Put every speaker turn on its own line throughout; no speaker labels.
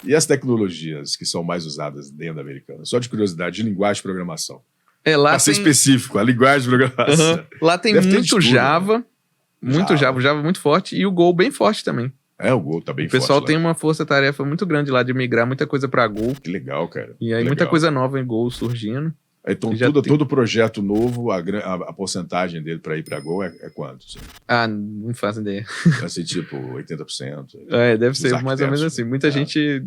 E as tecnologias que são mais usadas dentro da Americana? Só de curiosidade, de linguagem de programação.
Lá
Para ser específico, a linguagem de programação.
Lá tem
Deve ter
muito
tudo,
Java,
né?
muito Java muito forte, e o Go bem forte também.
O Go tá bem forte.
O pessoal
lá.
tem uma força-tarefa muito grande lá de migrar muita coisa para Go.
Que legal, cara.
E aí muita coisa nova em Go surgindo.
Então, todo projeto novo, a porcentagem dele para ir para Go é quanto? Assim?
Não faço ideia.
Assim, tipo, 80%.
Deve ser mais ou menos assim. Muita gente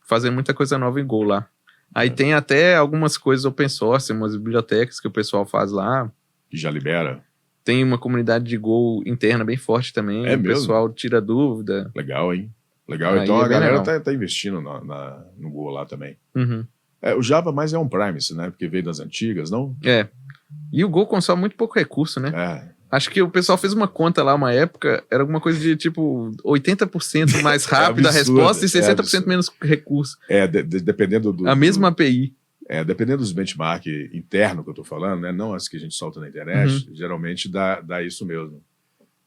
fazendo muita coisa nova em Go lá. Aí tem até algumas coisas open source, umas bibliotecas que o pessoal faz lá.
Que já libera.
Tem uma comunidade de Go interna bem forte também.
É
o
mesmo?
Pessoal tira dúvida.
Legal, hein? Legal.
Aí
Então a galera
legal.
tá investindo no Go lá também.
Uhum.
O Java mais é on-premise, né? Porque veio das antigas, não?
E o Go consome muito pouco recurso, né? Acho que o pessoal fez uma conta lá uma época, era alguma coisa de tipo 80% mais rápida a resposta e 60% menos recurso.
Dependendo do...
A mesma API.
Dependendo dos benchmark interno que eu tô falando, né? Não as que a gente solta na internet, geralmente dá isso mesmo.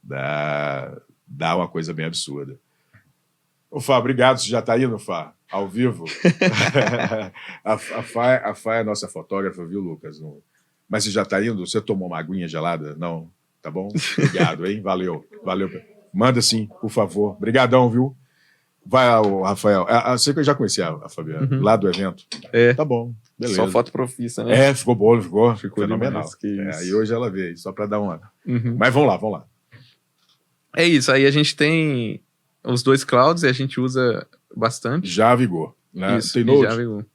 Dá uma coisa bem absurda. Ô, Fá, obrigado. Você já tá indo, Fá? Ao vivo? a Fá é a nossa fotógrafa, viu, Lucas? Mas você já tá indo? Você tomou uma aguinha gelada? Não? Tá bom? Obrigado, hein? Valeu. Manda sim, por favor. Obrigadão, viu? Vai lá, Rafael. Sei que eu já conhecia a Fabiana, lá do evento. Tá bom, beleza.
Só foto profissa, né?
Ficou bom, ficou fenomenal.
Demais,
e hoje ela veio, só para dar uma... Mas vamos lá.
É isso, aí a gente tem os dois clouds e a gente usa bastante.
Java e Go, né?
Isso,
tem Node?
Java e Go.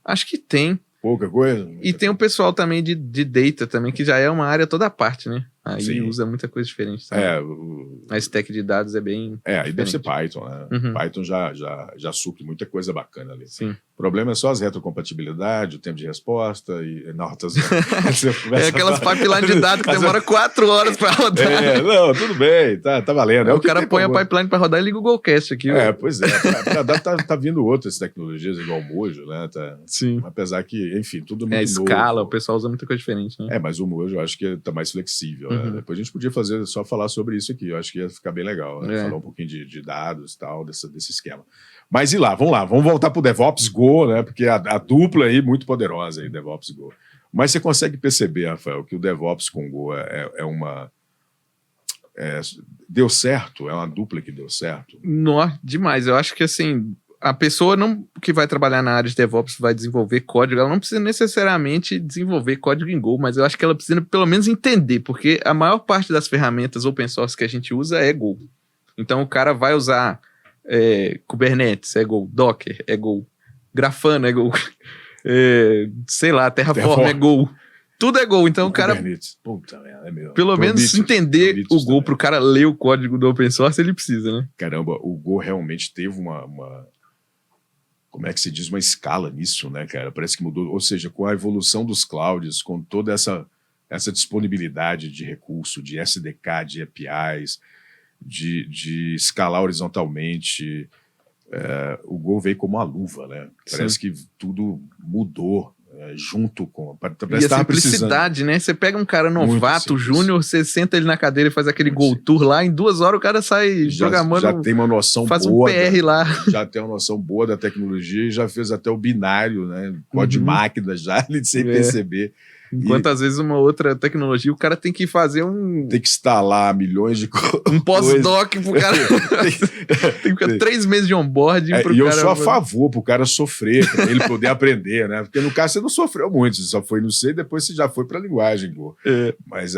Acho que tem.
Pouca coisa?
E tem o pessoal também de data também, que já é uma área toda à parte, né? Aí
Sim.
usa muita coisa diferente. Sabe? A stack de dados é bem
aí deve ser Python, né? Python já supre muita coisa bacana ali.
Sim.
O problema é só as retrocompatibilidade, o tempo de resposta e notas.
Aquelas pipeline de dados que demora 4 horas para rodar.
Não, tudo bem, tá valendo.
O cara põe a pipeline para rodar e liga o Golcast aqui.
Pois é. Pra dar tá vindo outras tecnologias, igual o Mojo, né?
Sim.
Apesar que, enfim, tudo muito
escala,
novo.
o pessoal usa muita coisa diferente, né?
Mas o Mojo eu acho que tá mais flexível, né? Depois a gente podia só falar sobre isso aqui. Eu acho que ia ficar bem legal, né? Falar um pouquinho de dados e tal, desse esquema. Mas vamos voltar pro DevOps Go, né? Porque a dupla aí muito poderosa aí, DevOps Go. Mas você consegue perceber, Rafael, que o DevOps com Go deu certo? É uma dupla que deu certo?
Demais. Eu acho que assim, a pessoa que vai trabalhar na área de DevOps vai desenvolver código, ela não precisa necessariamente desenvolver código em Go, mas eu acho que ela precisa pelo menos entender, porque a maior parte das ferramentas open source que a gente usa é Go. Então o cara vai usar Kubernetes, é Go, Docker, é Go, Grafana é Go, sei lá, Terraform é Go. Tudo é Go, então o cara...
Puta merda, é meu.
Pelo menos entender o Go pro cara ler o código do open source, ele precisa, né?
Caramba, o Go realmente teve uma como é que se diz, uma escala nisso, né, cara? Parece que mudou, ou seja, com a evolução dos clouds, com toda essa disponibilidade de recurso, de SDK, de APIs, de escalar horizontalmente, o Go veio como uma luva, né? Parece que tudo mudou junto com...
E a simplicidade, né? Você pega um cara novato, júnior, você senta ele na cadeira e faz aquele Go Tour lá, em 2 horas o cara sai programando...
Já tem uma noção
boa... Faz
um
PR lá.
Já tem uma noção boa da tecnologia e já fez até o binário, né? Código de máquina já, sem perceber.
Enquanto às vezes uma outra tecnologia, o cara tem que fazer
Tem que instalar milhões de
um pós-doc pro cara... tem que ficar 3 meses de onboarding pro cara...
E eu sou a favor pro cara sofrer, pra ele poder aprender, né? Porque no caso você não sofreu muito, você só foi no C e depois você já foi pra linguagem, Go. Mas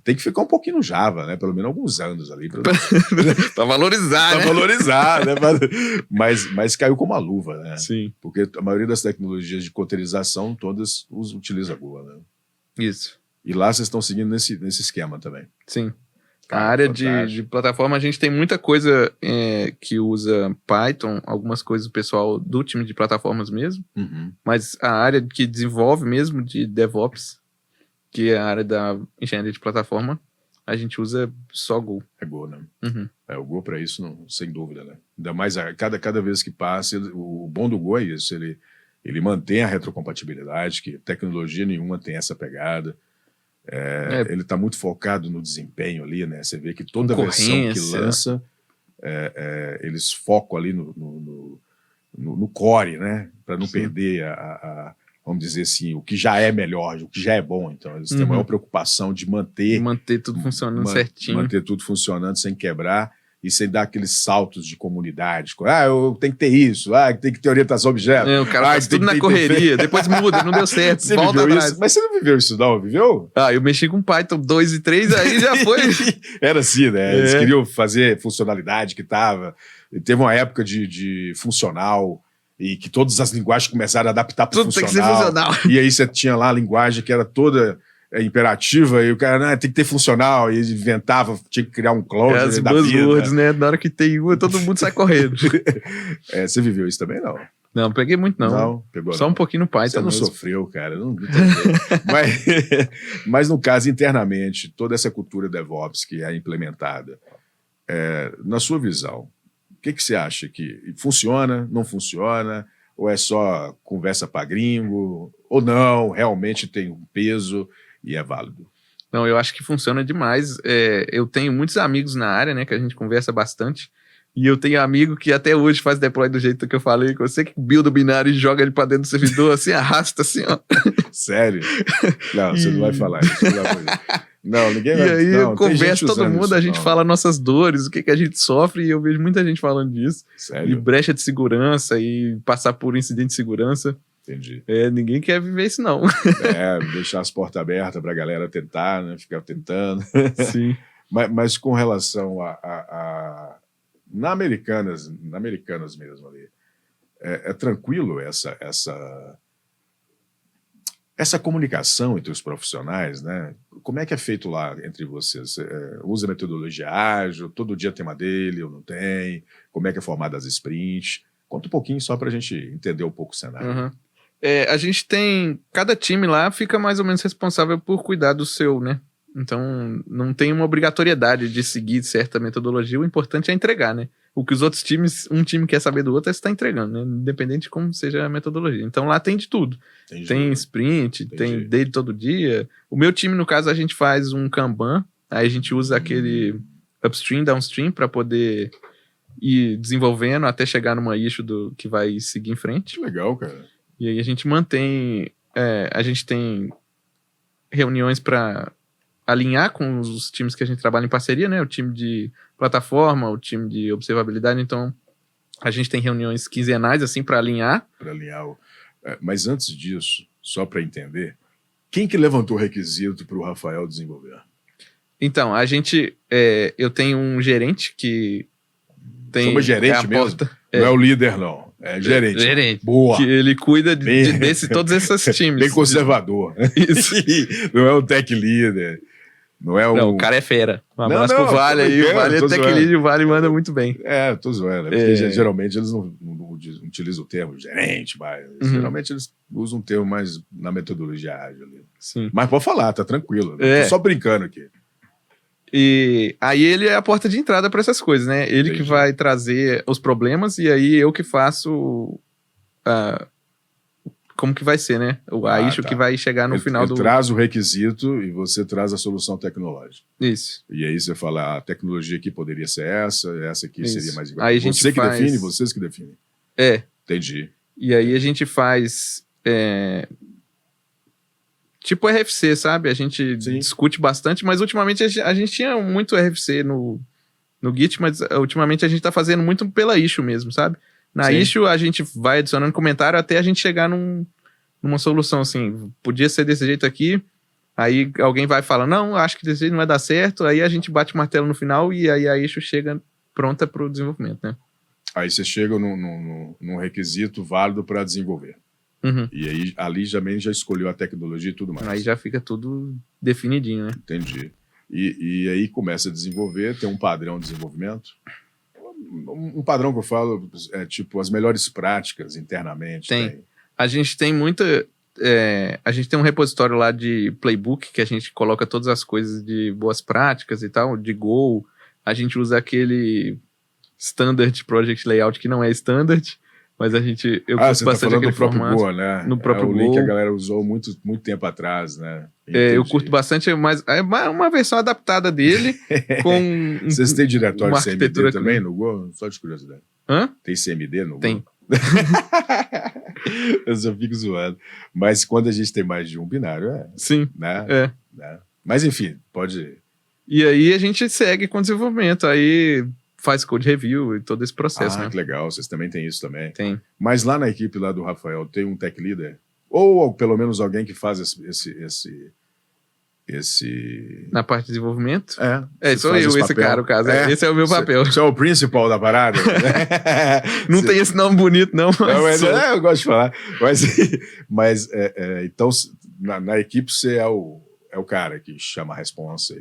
tem que ficar um pouquinho no Java, né? Pelo menos alguns anos ali.
Pra valorizar,
né? Pra valorizar, né? Mas caiu como uma luva, né?
Sim.
Porque a maioria das tecnologias de containerização, todas utiliza Go, né?
Isso.
E lá vocês estão seguindo nesse esquema também.
Sim. A área de plataforma, a gente tem muita coisa que usa Python, algumas coisas do pessoal do time de plataformas mesmo, mas a área que desenvolve mesmo de DevOps, que é a área da engenharia de plataforma, a gente usa só Go.
É Go, né? O Go para isso, não, sem dúvida, né? Ainda mais cada vez que passa, o bom do Go é isso, ele mantém a retrocompatibilidade, que tecnologia nenhuma tem essa pegada. Ele está muito focado no desempenho ali, né? Você vê que toda versão que lança, eles focam ali no core, né? Para não
Sim.
perder vamos dizer assim, o que já é melhor, o que já é bom. Então, eles têm a maior preocupação de manter
tudo funcionando certinho.
Manter tudo funcionando sem quebrar e sem dar aqueles saltos de comunidade. Eu tenho que ter isso, tem que ter orientação a objeto.
O cara faz tudo na correria, depois muda, não deu certo,
você
volta atrás.
Isso? Mas você não viveu isso não, viveu?
Eu mexi com Python 2 e 3, aí já foi.
Era assim, né? Eles queriam fazer funcionalidade que tava... Teve uma época de funcional... E que todas as linguagens começaram a adaptar para o funcional.
Tem que ser funcional.
E aí você tinha lá a linguagem que era toda imperativa, e o cara, tem que ter funcional, e inventava, tinha que criar um clone.
As buzzwords, né? Na hora que tem uma, todo mundo sai correndo.
Você viveu isso também, não?
Não, peguei muito, não.
Não, pegou
só
não.
Um pouquinho no Python.
Você não
mesmo.
sofreu, cara. Não mas no caso, internamente, toda essa cultura DevOps que é implementada, na sua visão, o que você acha que funciona, não funciona, ou é só conversa para gringo, ou não, realmente tem um peso e é válido?
Não, eu acho que funciona demais. Eu tenho muitos amigos na área, né, que a gente conversa bastante, e eu tenho amigo que até hoje faz deploy do jeito que eu falei, que você que build o binário e joga ele para dentro do servidor, assim, arrasta assim, ó.
Sério? Não, você não vai falar isso. Não, ninguém vai...
E aí
eu
converso todo mundo, a gente fala nossas dores, o que a gente sofre, e eu vejo muita gente falando disso.
Sério?
E brecha de segurança, e passar por incidente de segurança.
Entendi.
Ninguém quer viver isso, não.
Deixar as portas abertas pra galera tentar, né? Ficar tentando.
Sim.
Mas com relação na Americanas mesmo ali, é tranquilo essa comunicação entre os profissionais, né? Como é que é feito lá entre vocês? Usa metodologia ágil? Todo dia tem uma dele ou não tem? Como é que é formada as sprints? Conta um pouquinho só para a gente entender um pouco o cenário.
Uhum. A gente tem... Cada time lá fica mais ou menos responsável por cuidar do seu, né? Então, não tem uma obrigatoriedade de seguir certa metodologia. O importante é entregar, né? O que os outros times... Um time quer saber do outro é se está entregando, né? Independente de como seja a metodologia. Então, lá tem de tudo. Tem sprint, tem daily todo dia. O meu time, no caso, a gente faz um Kanban. Aí a gente usa aquele upstream, downstream para poder ir desenvolvendo até chegar numa issue que vai seguir em frente.
Legal, cara.
E aí a gente mantém... a gente tem reuniões para alinhar com os times que a gente trabalha em parceria, né? O time de plataforma, o time de observabilidade. Então, a gente tem reuniões quinzenais, assim, para alinhar.
Para alinhar. Mas antes disso, só para entender, quem que levantou o requisito para o Rafael desenvolver?
Então, a gente... eu tenho um gerente que tem...
Chama gerente mesmo? Não é o líder, não. É gerente.
Gerente.
Boa.
Que ele cuida todos esses times.
Bem conservador.
Isso.
Não é um tech leader. Não, o
cara é fera. Um abraço pro Vale aí. O Vale é tech lead e o Vale manda muito bem.
Tô zoando. Porque geralmente eles não utilizam o termo gerente, mas geralmente eles usam um termo mais na metodologia ágil.
Sim.
Mas pode falar, tá tranquilo. Tô só brincando aqui.
E aí ele é a porta de entrada para essas coisas, né? Ele que vai trazer os problemas e aí eu que faço como que vai ser, né? A issue que vai chegar no final
ele traz o requisito e você traz a solução tecnológica.
Isso.
E aí você fala, a tecnologia aqui poderia ser essa aqui seria mais igual.
Aí
você que define, vocês que definem. Entendi.
E aí a gente faz... tipo RFC, sabe? A gente discute bastante, mas ultimamente a gente tinha muito RFC no Git, mas ultimamente a gente tá fazendo muito pela issue mesmo, sabe? Na issue a gente vai adicionando comentário até a gente chegar numa solução assim, podia ser desse jeito aqui, aí alguém vai falar, não, acho que desse jeito não vai dar certo, aí a gente bate o martelo no final e aí a issue chega pronta para o desenvolvimento, né? Aí
você chega num requisito válido para desenvolver. E aí ali já escolheu a tecnologia e tudo mais.
Aí já fica tudo definidinho, né?
Entendi. E aí começa a desenvolver, tem um padrão de desenvolvimento. Um padrão que eu falo é tipo as melhores práticas internamente.
Tem. A gente tem muita... a gente tem um repositório lá de playbook que a gente coloca todas as coisas de boas práticas e tal, de Go. A gente usa aquele standard project layout que não é standard. Mas eu
curto bastante aquele formato. Go, né?
No próprio
o
Go.
link que a galera usou muito tempo atrás, né?
Eu curto bastante, mas é uma versão adaptada dele com
Vocês têm diretório
uma
CMD também no Go? Só de curiosidade.
Hã?
Tem CMD no Go?
Tem.
Eu só fico zoando. Mas quando a gente tem mais de um binário,
Sim,
né? Né? Mas enfim, pode...
E aí a gente segue com o desenvolvimento, aí faz code review e todo esse processo, né?
Que legal, vocês também têm isso também.
Tem.
Mas lá na equipe lá do Rafael, tem um tech leader? Ou pelo menos alguém que faz esse...
Na parte de desenvolvimento?
Você
Sou
faz
eu, esse
papel.
cara, o caso. Esse é o meu papel.
Você é o principal da parada?
Não tem esse nome bonito, não. Mas
eu gosto de falar. Mas então, na equipe, você é o cara que chama a responsa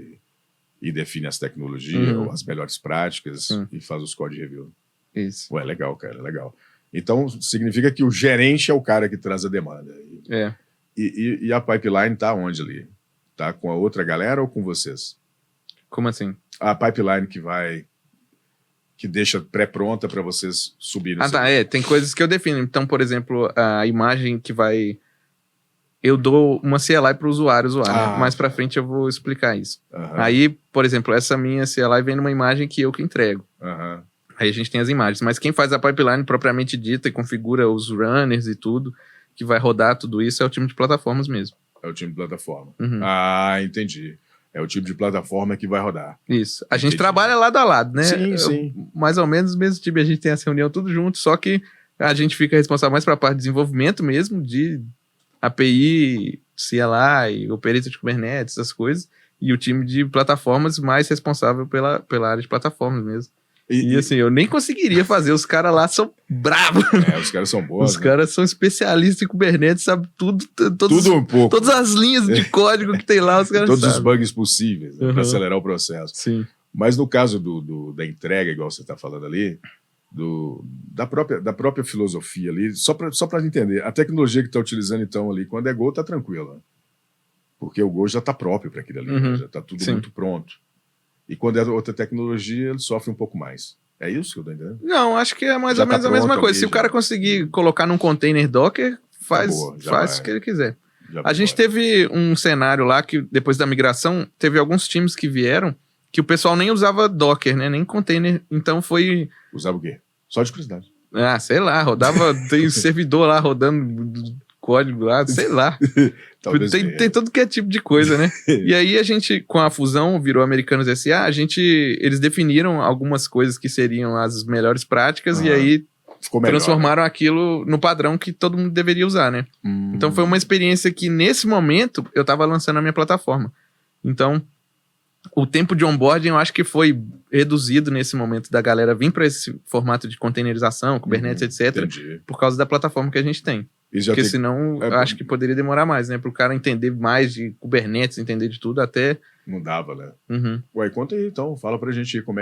e define as tecnologias, ou as melhores práticas, e faz os code review.
Isso.
Ué, legal, cara, legal. Então, significa que o gerente é o cara que traz a demanda. E a pipeline tá onde ali? Tá com a outra galera ou com vocês?
Como assim?
A pipeline que deixa pré-pronta para vocês subirem.
Tem coisas que eu defino. Então, por exemplo, a imagem que vai... Eu dou uma CLI para o usuário usar, né? Mais para frente eu vou explicar isso. Aí, por exemplo, essa minha CLI vem numa imagem que eu que entrego. Aí a gente tem as imagens. Mas quem faz a pipeline propriamente dita e configura os runners e tudo, que vai rodar tudo isso, é o time de plataformas mesmo.
É o time de plataforma. Entendi. É o tipo de plataforma que vai rodar.
Isso. A gente trabalha lado a lado, né?
Sim.
Mais ou menos o mesmo time, a gente tem essa reunião tudo junto, só que a gente fica responsável mais para a parte de desenvolvimento mesmo, de API, CLI, Operator de Kubernetes, essas coisas, e o time de plataformas mais responsável pela área de plataformas mesmo. E assim, eu nem conseguiria fazer, os caras lá são bravos.
Os caras são bons.
Os caras são especialistas em Kubernetes, sabe tudo
tudo um pouco.
Todas as linhas de código que tem lá, os caras
todos
sabem.
os bugs possíveis, para acelerar o processo.
Sim.
Mas no caso da entrega, igual você está falando ali, da própria filosofia ali, só para entender, a tecnologia que está utilizando então ali, quando é Go, está tranquila. Porque o Go já está próprio para aquilo ali, né? Já está tudo muito pronto. E quando é outra tecnologia, ele sofre um pouco mais. É isso que eu tô entendendo?
Não, acho que é mais ou menos a mesma coisa. Se o cara conseguir colocar num container Docker, faz o que ele quiser. A gente teve um cenário lá que, depois da migração, teve alguns times que vieram que o pessoal nem usava Docker, né? Nem container. Então foi...
Usava o quê? Só de curiosidade.
Sei lá, rodava... tem servidor lá rodando código lá, sei lá. Tem todo que é tipo de coisa, né? E aí a gente, com a fusão, virou Americanos SA, eles definiram algumas coisas que seriam as melhores práticas e aí transformaram aquilo no padrão que todo mundo deveria usar, né? Então foi uma experiência que, nesse momento, eu tava lançando a minha plataforma. Então, o tempo de onboarding eu acho que foi reduzido nesse momento da galera vir para esse formato de containerização, Kubernetes, etc.
Entendi.
Por causa da plataforma que a gente tem. Porque senão, eu acho que poderia demorar mais, né? Para o cara entender mais de Kubernetes, entender de tudo, até...
Não dava, né? Ué, conta aí, então. Fala pra gente aí como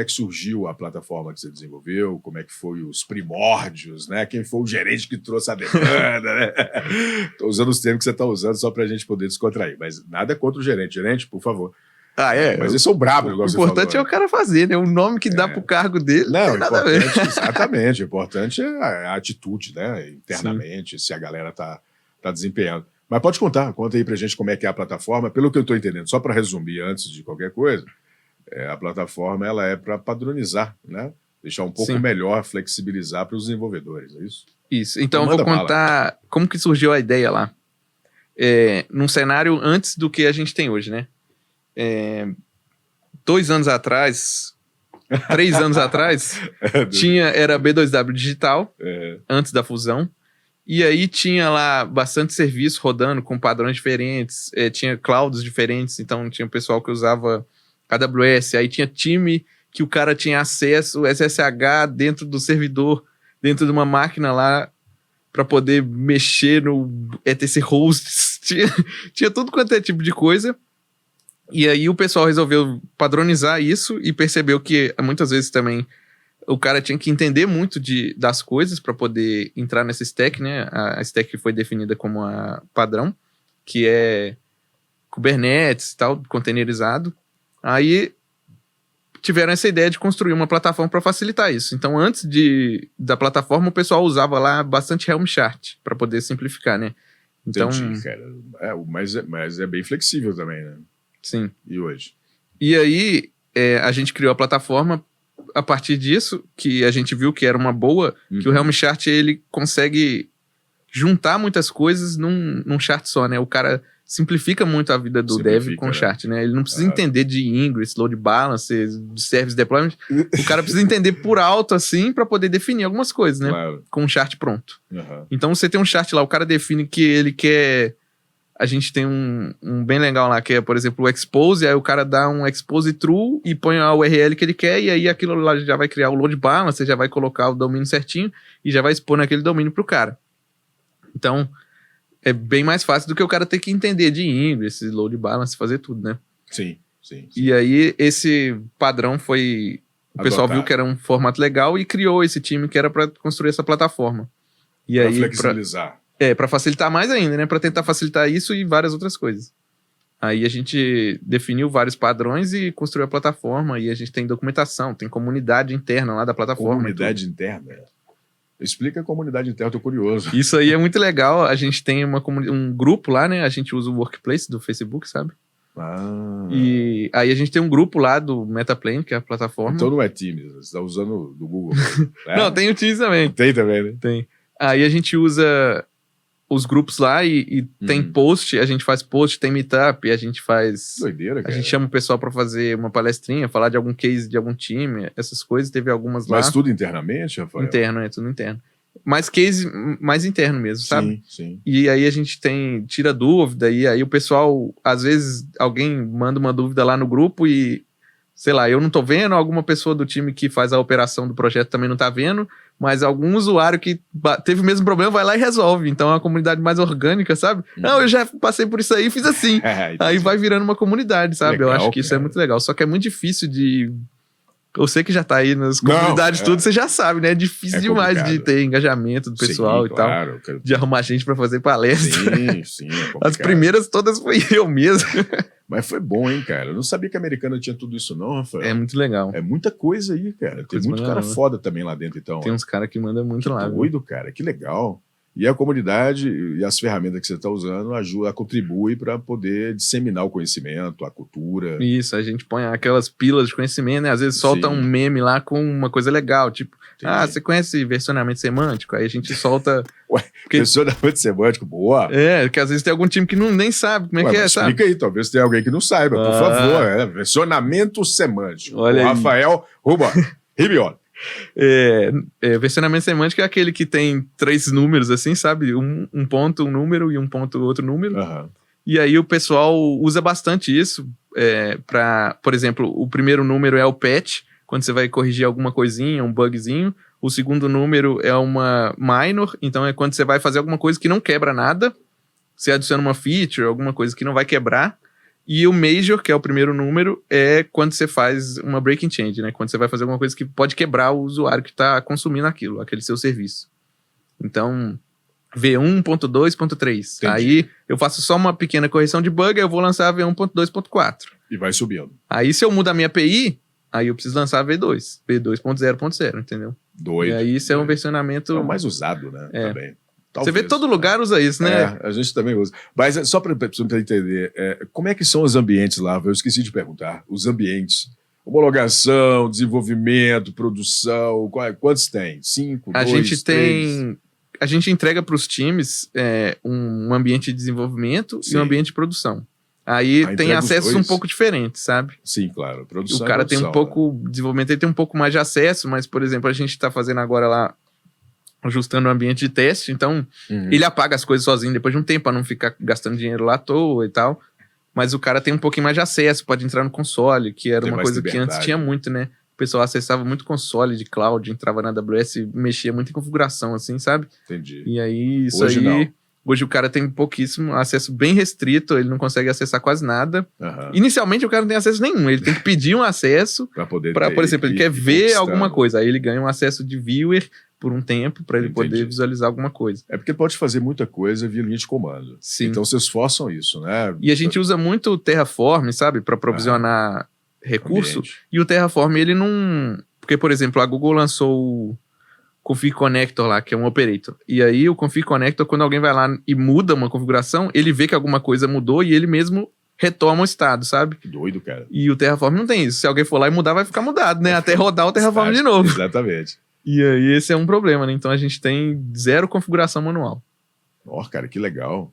é que surgiu a plataforma que você desenvolveu, como é que foi os primórdios, né? Quem foi o gerente que trouxe a demanda, né? Tô usando os termos que você tá usando só pra gente poder descontrair, mas nada contra o gerente. Gerente, por favor. Mas eles são bravos, igual você falou.
O importante é o cara fazer, né? O nome que dá pro cargo dele não tem nada a ver.
Exatamente. O importante é a atitude, né? Internamente, se a galera tá desempenhando. Mas conta aí pra gente como é que é a plataforma. Pelo que eu tô entendendo, só para resumir antes de qualquer coisa, a plataforma ela é para padronizar, né? Deixar um pouco melhor, flexibilizar para os desenvolvedores, é isso?
Isso. Então eu vou contar como que surgiu a ideia lá. Num cenário antes do que a gente tem hoje, né? 2 anos atrás, 3 anos atrás, era B2W Digital, antes da fusão, e aí tinha lá bastante serviço rodando com padrões diferentes, tinha clouds diferentes, então tinha pessoal que usava AWS, aí tinha time que o cara tinha acesso, SSH dentro do servidor, dentro de uma máquina lá, para poder mexer no etc hosts, tinha tudo quanto é tipo de coisa. E aí o pessoal resolveu padronizar isso e percebeu que muitas vezes também o cara tinha que entender muito das coisas para poder entrar nessa stack, né? A stack foi definida como a padrão, que é Kubernetes e tal, containerizado. Aí tiveram essa ideia de construir uma plataforma para facilitar isso. Então, antes da plataforma, o pessoal usava lá bastante Helm chart para poder simplificar, né? Então,
entendi, cara. Mas é bem flexível também, né?
Sim.
E hoje?
E aí, a gente criou a plataforma a partir disso, que a gente viu que era uma boa, que o Helm Chart, ele consegue juntar muitas coisas num chart só, né? O cara simplifica muito a vida do dev com o chart, né? Ele não precisa entender de Ingress, load balances, de service deployment. O cara precisa entender por alto, assim, para poder definir algumas coisas, né?
Claro.
Com um chart pronto. Então, você tem um chart lá, o cara define que ele quer... A gente tem um bem legal lá, que é, por exemplo, o expose, aí o cara dá um expose true e põe a URL que ele quer, e aí aquilo lá já vai criar o load balance, já vai colocar o domínio certinho e já vai expor naquele domínio pro cara. Então, é bem mais fácil do que o cara ter que entender de Ingress, load balance, fazer tudo, né?
Sim.
E aí, esse padrão foi... O pessoal viu que era um formato legal e criou esse time que era para construir essa plataforma. E
pra
aí,
flexibilizar.
Para facilitar mais ainda, né? Para tentar facilitar isso e várias outras coisas. Aí a gente definiu vários padrões e construiu a plataforma. E a gente tem documentação, tem comunidade interna lá da plataforma.
Comunidade interna? Explica a comunidade interna, eu tô curioso.
Isso aí é muito legal. A gente tem um grupo lá, né? A gente usa o Workplace do Facebook, sabe? E aí a gente tem um grupo lá do Metaplane, que é a plataforma.
Então não é Teams, você tá usando do Google.
Não, tem o Teams também.
Tem também, né?
Tem. Aí a gente usa os grupos lá e tem post, a gente faz post, tem meetup, a gente faz...
Doideira, cara.
A gente chama o pessoal pra fazer uma palestrinha, falar de algum case de algum time, essas coisas, teve algumas lá.
Mas tudo internamente, Rafael?
Interno, tudo interno. Mais case, mais interno mesmo, sabe?
Sim.
E aí a gente tira dúvida, e aí o pessoal, às vezes, alguém manda uma dúvida lá no grupo e, sei lá, eu não tô vendo, alguma pessoa do time que faz a operação do projeto também não tá vendo, mas algum usuário que teve o mesmo problema vai lá e resolve. Então é uma comunidade mais orgânica, sabe? Não, eu já passei por isso aí e fiz assim. Aí vai virando uma comunidade, sabe?
Legal,
eu acho que isso é muito legal. Só que é muito difícil de... Você que já tá aí nas comunidades, tudo, você já sabe, né? É difícil demais de ter engajamento do pessoal e tal. De arrumar gente pra fazer palestra.
Sim.
As primeiras todas foi eu mesmo.
Mas foi bom, hein, cara? Eu não sabia que a Americana tinha tudo isso, não, Rafael.
É muito legal.
É muita coisa aí, cara. Tem muito cara foda também lá dentro, então.
Tem uns caras que mandam muito lá.
Doido, cara. Que legal. E a comunidade e as ferramentas que você está usando contribuem para poder disseminar o conhecimento, a cultura.
Isso, a gente põe aquelas pilas de conhecimento, né? Às vezes solta um meme lá com uma coisa legal, tipo, você conhece versionamento semântico? Aí a gente solta...
Versionamento semântico, boa.
Porque às vezes tem algum time que nem sabe como é que é, sabe?
Explica aí, talvez tenha alguém que não saiba, por favor. Versionamento semântico.
Olha
o Rafael Ribion.
Versionamento semântico é aquele que tem 3 números, assim, sabe? Um ponto, um número e um ponto, outro número. E aí o pessoal usa bastante isso para, por exemplo, o primeiro número é o patch, quando você vai corrigir alguma coisinha, um bugzinho. O segundo número é uma minor, então é quando você vai fazer alguma coisa que não quebra nada. Você adiciona uma feature, alguma coisa que não vai quebrar. E o major, que é o primeiro número, é quando você faz uma breaking change, né? Quando você vai fazer alguma coisa que pode quebrar o usuário que está consumindo aquele seu serviço. Então, V1.2.3. Aí eu faço só uma pequena correção de bug, aí eu vou lançar V1.2.4.
E vai subindo.
Aí se eu mudar minha API, aí eu preciso lançar V2. V2.0.0, entendeu?
Doido.
E aí isso é um versionamento...
É o mais usado, né? Também.
Talvez. Você vê todo lugar usa isso, né?
A gente também usa. Mas só para entender, como é que são os ambientes lá? Eu esqueci de perguntar. Os ambientes. Homologação, desenvolvimento, produção, quantos tem? 5, 2, 3?
A gente entrega para os times um ambiente de desenvolvimento e um ambiente de produção. Aí tem acessos um pouco diferentes, sabe?
Sim, claro. Produção
o cara tem um pouco... Desenvolvimento, ele tem um pouco mais de acesso, mas, por exemplo, a gente está fazendo agora lá ajustando o ambiente de teste, então ele apaga as coisas sozinho depois de um tempo, para não ficar gastando dinheiro lá à toa e tal, mas o cara tem um pouquinho mais de acesso, pode entrar no console, que era uma coisa que antes tinha muito, né? O pessoal acessava muito console de cloud, entrava na AWS e mexia muito em configuração, assim, sabe?
Entendi.
E aí, hoje o cara tem pouquíssimo acesso, bem restrito, ele não consegue acessar quase nada. Inicialmente o cara não tem acesso nenhum, ele tem que pedir um acesso para poder por exemplo, ele quer ver alguma coisa, aí ele ganha um acesso de viewer por um tempo para ele poder visualizar alguma coisa.
É porque pode fazer muita coisa via linha de comando.
Sim.
Então vocês forçam isso, né?
E a gente usa muito o Terraform, sabe? Para provisionar recurso. E o Terraform, ele não... Porque, por exemplo, a Google lançou o Config Connector lá, que é um operator. E aí o Config Connector, quando alguém vai lá e muda uma configuração, ele vê que alguma coisa mudou e ele mesmo retoma o estado, sabe?
Que doido, cara.
E o Terraform não tem isso. Se alguém for lá e mudar, vai ficar mudado, né? Até rodar o Terraform de novo.
Exatamente.
E aí esse é um problema, né? Então a gente tem 0 configuração manual.
Ó, cara, que legal.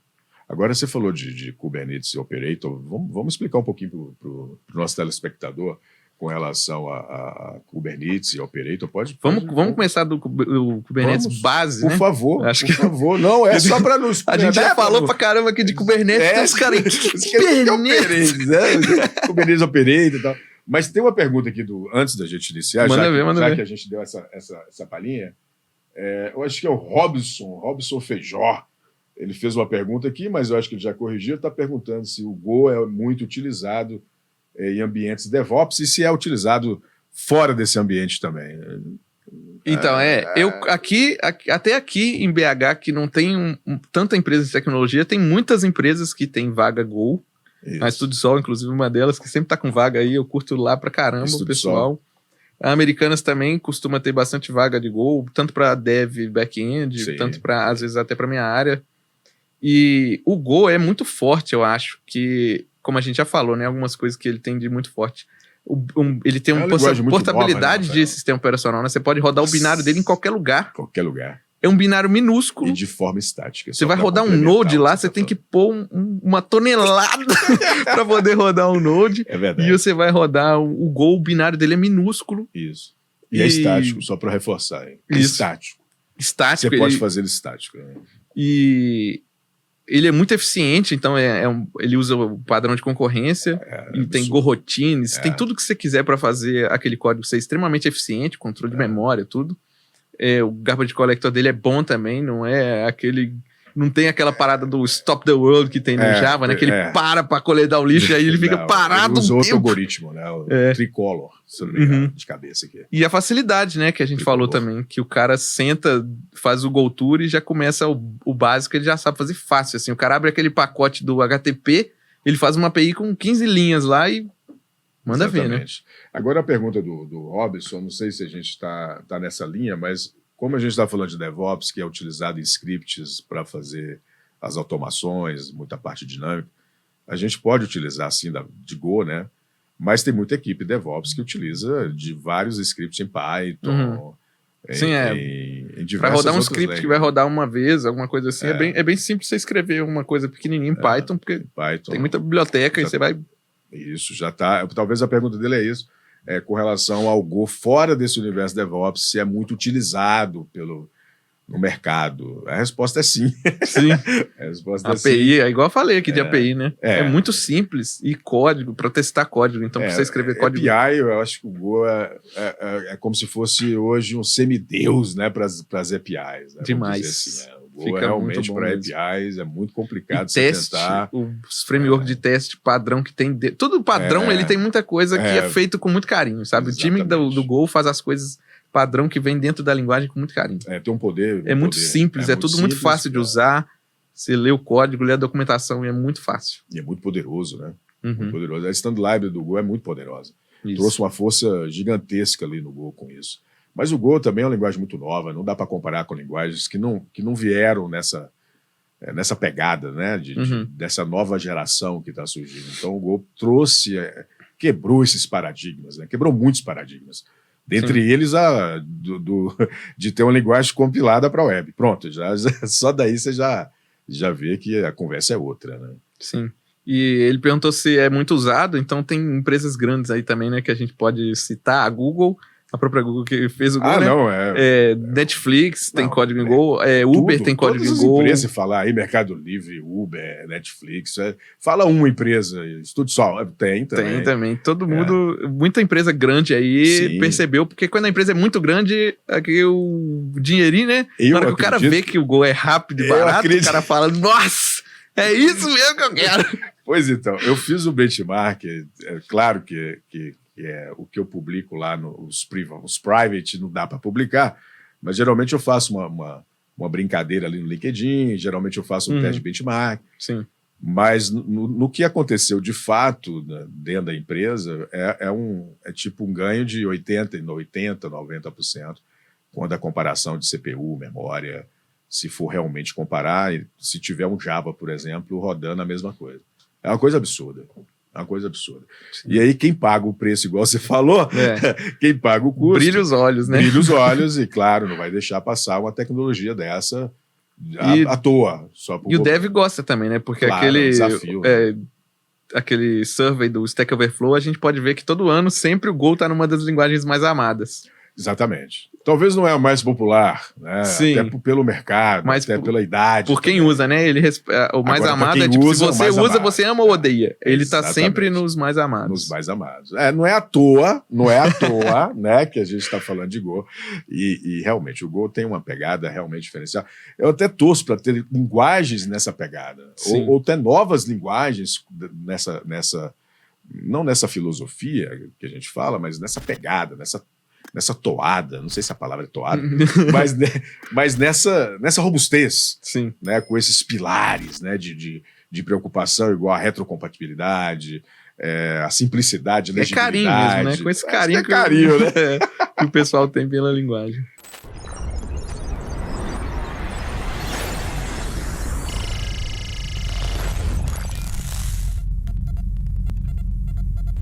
Agora você falou de Kubernetes e Operator. Vamos explicar um pouquinho para o nosso telespectador com relação a Kubernetes e Operator.
Vamos começar do Kubernetes base,
por
né?
favor,
Acho
por
que...
favor. Não, é só para nos...
A gente já falou pra caramba aqui de Kubernetes, tem os caras
Kubernetes, né? Kubernetes Operator e tal. Mas tem uma pergunta aqui antes da gente iniciar, já que a gente deu essa palhinha. Eu acho que é o Robson Feijó. Ele fez uma pergunta aqui, mas eu acho que ele já corrigiu. Está perguntando se o Go é muito utilizado em ambientes DevOps e se é utilizado fora desse ambiente também.
Então, eu até aqui em BH, que não tem tanta empresa de tecnologia, tem muitas empresas que tem vaga Go.
Isso.
A Estudisol, inclusive, uma delas, que sempre tá com vaga aí, eu curto lá pra caramba o pessoal. A Americanas também costuma ter bastante vaga de Go, tanto para dev, back-end,
Sim.
tanto para, às vezes, até para minha área. E o Go é muito forte, eu acho, que, como a gente já falou, né, algumas coisas que ele tem de muito forte. Ele tem uma portabilidade nova, né, de sistema operacional, né? Você pode rodar o binário dele em qualquer lugar.
Qualquer lugar.
É um binário minúsculo.
E de forma estática.
Você vai rodar um Node lá, você tem que pôr uma tonelada para poder rodar um Node.
É verdade.
E você vai rodar o Go, o binário dele é minúsculo.
Isso. E é estático, só para reforçar. Hein?
Estático.
Você pode fazer ele estático. Né?
E ele é muito eficiente, então ele usa o padrão de concorrência, e tem Go routines, tem tudo que você quiser para fazer aquele código ser extremamente eficiente, controle de memória, tudo. O garbage collector dele é bom também, não é aquele... Não tem aquela parada do stop the world que tem no Java, né? Que ele para coletar o lixo e aí ele fica parado.
Ele usou outro algoritmo, né? O Tricolor, se não me engano, de cabeça aqui.
E a facilidade, né? Que a gente falou também, que o cara senta, faz o Go Tour e já começa o básico, ele já sabe fazer fácil, assim. O cara abre aquele pacote do HTTP, ele faz uma API com 15 linhas lá e manda ver, né?
Agora a pergunta do Robson, não sei se a gente está nessa linha, mas como a gente está falando de DevOps, que é utilizado em scripts para fazer as automações, muita parte dinâmica, a gente pode utilizar sim de Go, né? Mas tem muita equipe DevOps que utiliza de vários scripts em Python, em diversas
para rodar um script
línguas.
Que vai rodar uma vez, alguma coisa assim, é bem simples você escrever uma coisa pequenininha em Python, porque tem muita biblioteca e você vai...
Isso, já está. Talvez a pergunta dele é isso, com relação ao Go fora desse universo DevOps, se é muito utilizado no mercado. A resposta é sim.
Sim.
A resposta
API,
sim.
é igual eu falei aqui de API, né? É muito simples. E código, para testar código. Então, para você escrever código...
API, eu acho que o Go é como se fosse hoje um semideus, né, para as APIs. Né?
Demais.
Assim, o Go realmente para APIs é muito complicado você tentar.
Os frameworks de teste padrão que tem... Tudo padrão, ele tem muita coisa que é feito com muito carinho, sabe?
Exatamente.
O time do Go faz as coisas padrão que vem dentro da linguagem com muito carinho.
Tem um poder.
É muito simples, tudo muito fácil de usar. Você lê o código, lê a documentação e é muito fácil.
E é muito poderoso, né? Muito poderoso. A stand library do Go é muito poderosa.
Isso.
Trouxe uma força gigantesca ali no Go com isso. Mas o Go também é uma linguagem muito nova, não dá para comparar com linguagens que não vieram nessa pegada, né? Dessa nova geração que está surgindo. Então o Go quebrou esses paradigmas, né? Quebrou muitos paradigmas. Dentre eles, de ter uma linguagem compilada para a web. Pronto, só daí você já vê que a conversa é outra, né?
Sim. E ele perguntou se é muito usado, então tem empresas grandes aí também, né, que a gente pode citar, a Google, a própria Google que fez o Go, né?
Não,
Netflix tem código em Go, Uber tem código em Go.
Todas as empresas, falar aí, Mercado Livre, Uber, Netflix, fala uma empresa, Estudisol, tem também.
Tem também, todo mundo, muita empresa grande aí percebeu, porque quando a empresa é muito grande, aqui o dinheirinho, né? Na hora que o cara vê que o Go é rápido e barato, o cara fala, nossa, é isso mesmo que eu quero.
Pois então, eu fiz o benchmark, claro que o que eu publico lá nos private não dá para publicar, mas geralmente eu faço uma brincadeira ali no LinkedIn, geralmente eu faço um teste de benchmark.
Sim.
Mas no que aconteceu de fato, né, dentro da empresa, é tipo um ganho de 80%, 90%, quando a comparação de CPU, memória, se for realmente comparar, se tiver um Java, por exemplo, rodando a mesma coisa. É uma coisa absurda. É uma coisa absurda. E aí, quem paga o preço, igual você falou, quem paga o custo...
Brilha os olhos, né?
Brilha os olhos e, claro, não vai deixar passar uma tecnologia dessa à toa. Só
E o dev gosta também, né? Porque
claro, é um desafio,
aquele survey do Stack Overflow, a gente pode ver que todo ano sempre o Go tá numa das linguagens mais amadas.
Exatamente. Talvez não é a mais popular, né?
Sim.
Até pelo mercado,
mas
até pela idade.
Por quem
também.
usa, né? O mais
Agora,
amado
quem
é tipo,
usa,
se você
mais
usa,
amado.
você ama ou odeia. Ele tá
Exatamente.
sempre nos mais amados.
Nos mais amados. Não é à toa, né, que a gente está falando de Go. E realmente, o Go tem uma pegada realmente diferenciada. Eu até torço para ter linguagens nessa pegada. Ou até novas linguagens não nessa filosofia que a gente fala, mas nessa pegada, nessa toada, não sei se a palavra é toada, mas nessa robustez,
Sim.
Né, com esses pilares, né, de preocupação, igual a retrocompatibilidade, a simplicidade, a legibilidade.
É carinho mesmo, né? Com esse carinho,
carinho, né?
que o pessoal tem pela linguagem.